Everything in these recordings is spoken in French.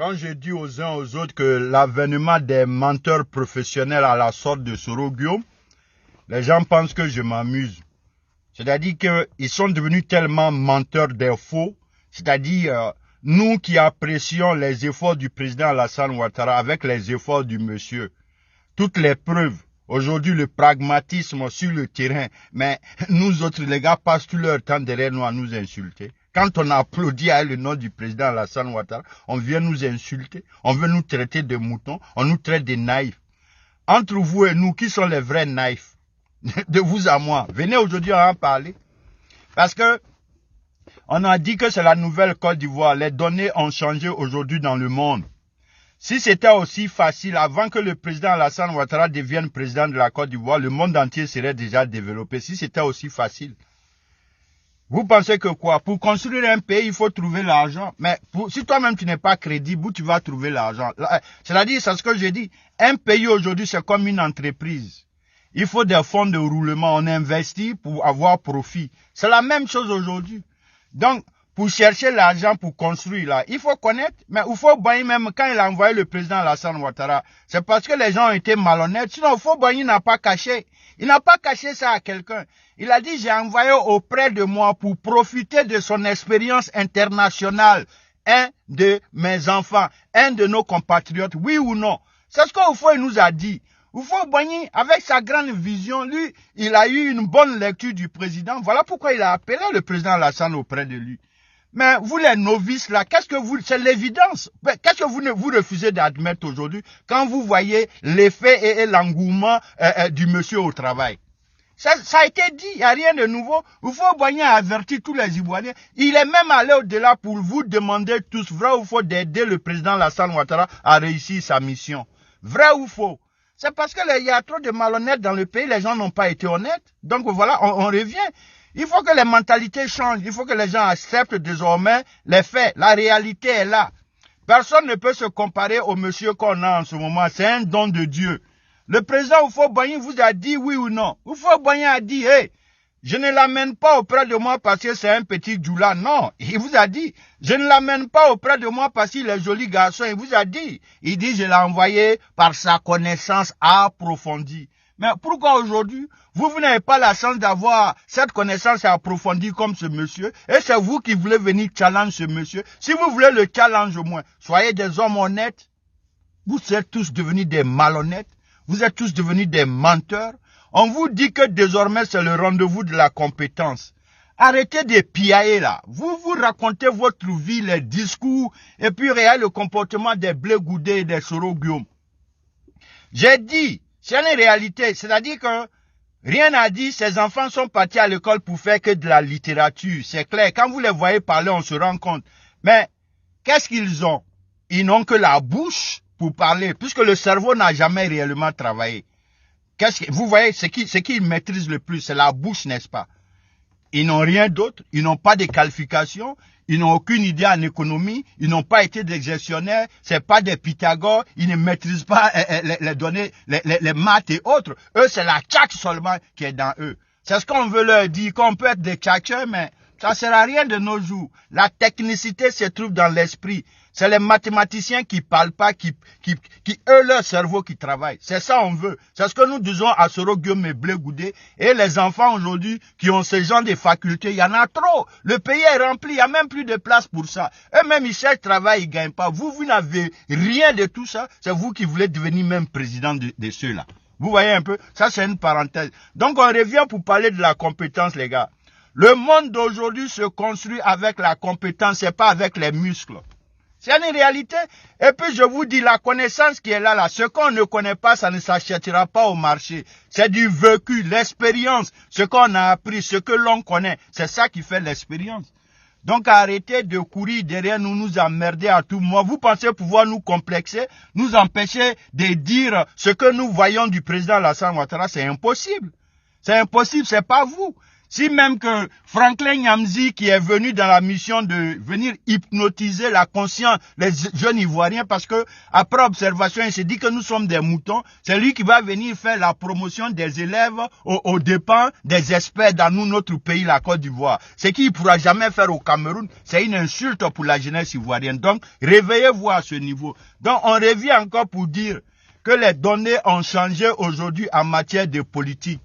Quand je dis aux uns aux autres que l'avènement des menteurs professionnels à la sorte de Soro Guillaume, les gens pensent que je m'amuse. C'est-à-dire qu'ils sont devenus tellement menteurs des faux, c'est-à-dire nous qui apprécions les efforts du président Alassane Ouattara avec les efforts du monsieur. Toutes les preuves, aujourd'hui le pragmatisme sur le terrain, mais nous autres les gars passent tout leur temps derrière nous à nous insulter. Quand on applaudit à le nom du président Alassane Ouattara, on vient nous insulter, on veut nous traiter de moutons, on nous traite de naïfs. Entre vous et nous, qui sont les vrais naïfs? De vous à moi. Venez aujourd'hui en parler. Parce que on a dit que c'est la nouvelle Côte d'Ivoire. Les données ont changé aujourd'hui dans le monde. Si c'était aussi facile, avant que le président Alassane Ouattara devienne président de la Côte d'Ivoire, le monde entier serait déjà développé. Si c'était aussi facile. Vous pensez que quoi? Pour construire un pays, il faut trouver l'argent. Mais si toi-même tu n'es pas crédible, où tu vas trouver l'argent? C'est-à-dire, c'est ce que j'ai dit. Un pays aujourd'hui, c'est comme une entreprise. Il faut des fonds de roulement. On investit pour avoir profit. C'est la même chose aujourd'hui. Donc, pour chercher l'argent pour construire là, il faut connaître, mais il faut bailler même quand il a envoyé le président Alassane Ouattara. C'est parce que les gens ont été malhonnêtes. Sinon, il faut bailler, il n'a pas caché. Il n'a pas caché ça à quelqu'un. Il a dit, j'ai envoyé auprès de moi pour profiter de son expérience internationale. Un de mes enfants, un de nos compatriotes, oui ou non? C'est ce qu'il nous a dit. Houphouët-Boigny, avec sa grande vision, lui, il a eu une bonne lecture du président. Voilà pourquoi il a appelé le président Alassane auprès de lui. Mais vous les novices là, c'est l'évidence. Qu'est-ce que vous refusez d'admettre aujourd'hui quand vous voyez l'effet et l'engouement du monsieur au travail? Ça a été dit, il n'y a rien de nouveau. Houphouët-Boigny a averti tous les Ivoiriens. Il est même allé au-delà pour vous demander tous, vrai ou faux, d'aider le président Alassane Ouattara à réussir sa mission. Vrai ou faux? C'est parce qu'il y a trop de malhonnêtes dans le pays, les gens n'ont pas été honnêtes. Donc voilà, on revient. Il faut que les mentalités changent. Il faut que les gens acceptent désormais les faits. La réalité est là. Personne ne peut se comparer au monsieur qu'on a en ce moment. C'est un don de Dieu. Le président Houphouët-Boigny vous a dit oui ou non. Houphouët-Boigny a dit, hey, je ne l'amène pas auprès de moi parce que c'est un petit djoula. Non, il vous a dit, je ne l'amène pas auprès de moi parce qu'il est joli garçon. Il vous a dit, il dit, je l'ai envoyé par sa connaissance approfondie. Mais pourquoi aujourd'hui, vous n'avez pas la chance d'avoir cette connaissance approfondie comme ce monsieur, et c'est vous qui voulez venir challenger ce monsieur. Si vous voulez le challenge au moins, soyez des hommes honnêtes. Vous êtes tous devenus des malhonnêtes. Vous êtes tous devenus des menteurs. On vous dit que désormais c'est le rendez-vous de la compétence. Arrêtez de piailler là. Vous racontez votre vie, les discours, et puis regardez le comportement des Blé Goudé et des Soro Guillaume. J'ai dit, c'est une réalité, c'est-à-dire que rien n'a dit, ces enfants sont partis à l'école pour faire que de la littérature, c'est clair. Quand vous les voyez parler, on se rend compte. Mais qu'est-ce qu'ils ont? Ils n'ont que la bouche pour parler, puisque le cerveau n'a jamais réellement travaillé. Vous voyez, ce qu'ils maîtrisent le plus, c'est la bouche, n'est-ce pas? Ils n'ont rien d'autre, ils n'ont pas de qualifications, ils n'ont aucune idée en économie, ils n'ont pas été des gestionnaires, c'est pas des Pythagore, ils ne maîtrisent pas les données, les maths et autres. Eux, c'est la tchatch seulement qui est dans eux. C'est ce qu'on veut leur dire, qu'on peut être des tchatcheurs, mais ça sert à rien de nos jours. La technicité se trouve dans l'esprit. C'est les mathématiciens qui parlent pas, qui eux, leur cerveau qui travaille. C'est ça on veut. C'est ce que nous disons à Soro Guillaume et Blé Goudé. Et les enfants aujourd'hui qui ont ce genre de facultés, il y en a trop. Le pays est rempli, il n'y a même plus de place pour ça. Eux-mêmes, ils cherchent travail, ils ne gagnent pas. Vous n'avez rien de tout ça. C'est vous qui voulez devenir même président de ceux-là. Vous voyez un peu? Ça, c'est une parenthèse. Donc, on revient pour parler de la compétence, les gars. Le monde d'aujourd'hui se construit avec la compétence et pas avec les muscles. C'est une réalité. Et puis je vous dis, la connaissance qui est là, ce qu'on ne connaît pas, ça ne s'achètera pas au marché. C'est du vécu, l'expérience, ce qu'on a appris, ce que l'on connaît. C'est ça qui fait l'expérience. Donc arrêtez de courir derrière nous emmerder à tout moment. Vous pensez pouvoir nous complexer, nous empêcher de dire ce que nous voyons du président Alassane Ouattara, c'est impossible. C'est impossible, c'est pas vous. Si même que Franklin Nyamzi, qui est venu dans la mission de venir hypnotiser la conscience des jeunes Ivoiriens, parce que après observation, il s'est dit que nous sommes des moutons, c'est lui qui va venir faire la promotion des élèves aux dépens des experts dans notre pays, la Côte d'Ivoire. Ce qu'il ne pourra jamais faire au Cameroun, c'est une insulte pour la jeunesse ivoirienne. Donc, réveillez-vous à ce niveau. Donc, on revient encore pour dire que les données ont changé aujourd'hui en matière de politique.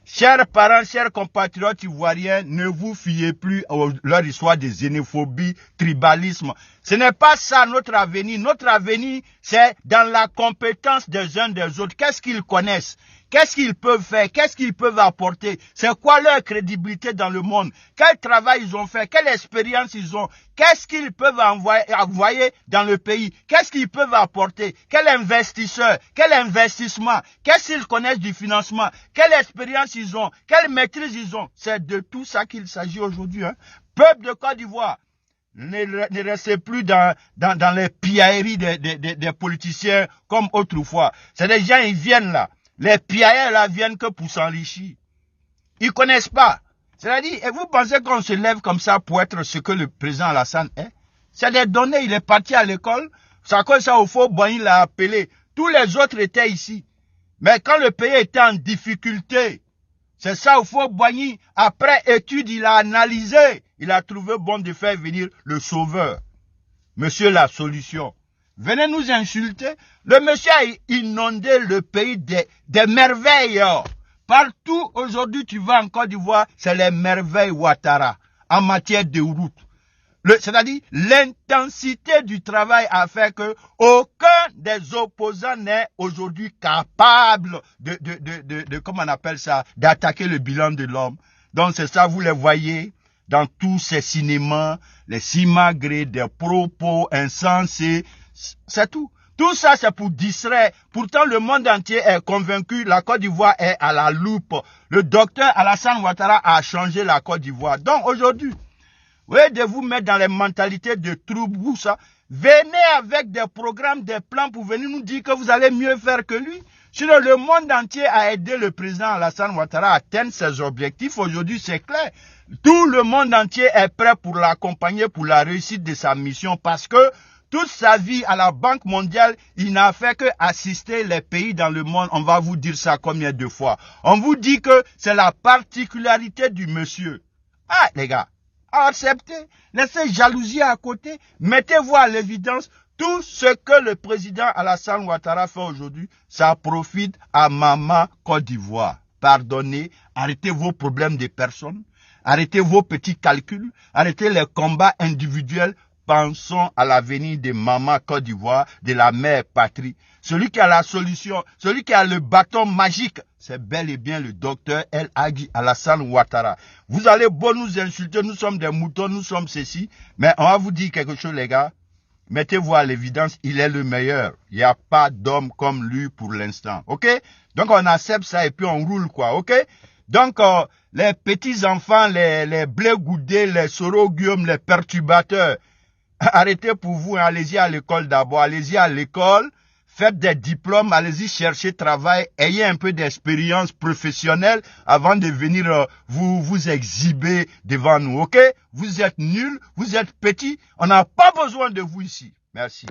Chers parents, chers compatriotes ivoiriens, ne vous fiez plus à leur histoire de xénophobie, tribalisme. Ce n'est pas ça notre avenir. Notre avenir, c'est dans la compétence des uns des autres. Qu'est-ce qu'ils connaissent? Qu'est-ce qu'ils peuvent faire? Qu'est-ce qu'ils peuvent apporter? C'est quoi leur crédibilité dans le monde? Quel travail ils ont fait? Quelle expérience ils ont? Qu'est-ce qu'ils peuvent envoyer dans le pays? Qu'est-ce qu'ils peuvent apporter? Quel investisseur? Quel investissement? Qu'est-ce qu'ils connaissent du financement? Quelle expérience ils ont? Quelle maîtrise ils ont? C'est de tout ça qu'il s'agit aujourd'hui. Peuple de Côte d'Ivoire, ne restez plus dans les piailleries des politiciens comme autrefois. C'est des gens, ils viennent là. Les piailleurs là viennent que pour s'enrichir. Ils connaissent pas. C'est-à-dire, et vous pensez qu'on se lève comme ça pour être ce que le président Alassane est? C'est des données, il est parti à l'école. C'est à cause ça, au fond, bon, il l'a appelé. Tous les autres étaient ici. Mais quand le pays était en difficulté, c'est ça, au fond, Boigny, après étude, il a analysé. Il a trouvé bon de faire venir le sauveur. Monsieur la solution. Venez nous insulter. Le monsieur a inondé le pays des merveilles. Partout aujourd'hui, tu vas en Côte d'Ivoire, c'est les merveilles Ouattara en matière de route. C'est-à-dire l'intensité du travail a fait que aucun des opposants n'est aujourd'hui capable comment on appelle ça, d'attaquer le bilan de l'homme. Donc c'est ça, vous les voyez dans tous ces cinémas, les simagrées, des propos insensés. C'est tout. Tout ça, c'est pour distraire. Pourtant, le monde entier est convaincu, la Côte d'Ivoire est à la loupe. Le docteur Alassane Ouattara a changé la Côte d'Ivoire. Donc, aujourd'hui, au lieu de vous mettre dans les mentalités de troubles, ça, venez avec des programmes, des plans pour venir nous dire que vous allez mieux faire que lui. Sinon, le monde entier a aidé le président Alassane Ouattara à atteindre ses objectifs. Aujourd'hui, c'est clair. Tout le monde entier est prêt pour l'accompagner pour la réussite de sa mission parce que toute sa vie à la Banque mondiale, il n'a fait que assister les pays dans le monde. On va vous dire ça combien de fois. On vous dit que c'est la particularité du monsieur. Ah, les gars, acceptez. Laissez jalousie à côté. Mettez-vous à l'évidence. Tout ce que le président Alassane Ouattara fait aujourd'hui, ça profite à Maman Côte d'Ivoire. Pardonnez, arrêtez vos problèmes de personnes. Arrêtez vos petits calculs. Arrêtez les combats individuels. Pensons à l'avenir de Maman Côte d'Ivoire, de la mère patrie. Celui qui a la solution, celui qui a le bâton magique, c'est bel et bien le docteur El Hadji Alassane Ouattara. Vous allez beau nous insulter, nous sommes des moutons, nous sommes ceci, mais on va vous dire quelque chose les gars. Mettez-vous à l'évidence, il est le meilleur. Il n'y a pas d'homme comme lui pour l'instant, ok? Donc on accepte ça et puis on roule quoi, ok? Donc les petits enfants, les blés goudés, les soroguium, les perturbateurs, arrêtez pour vous, allez-y à l'école d'abord, allez-y à l'école, faites des diplômes, allez-y chercher travail, ayez un peu d'expérience professionnelle avant de venir vous exhiber devant nous, ok? Vous êtes nuls, vous êtes petits, on n'a pas besoin de vous ici. Merci.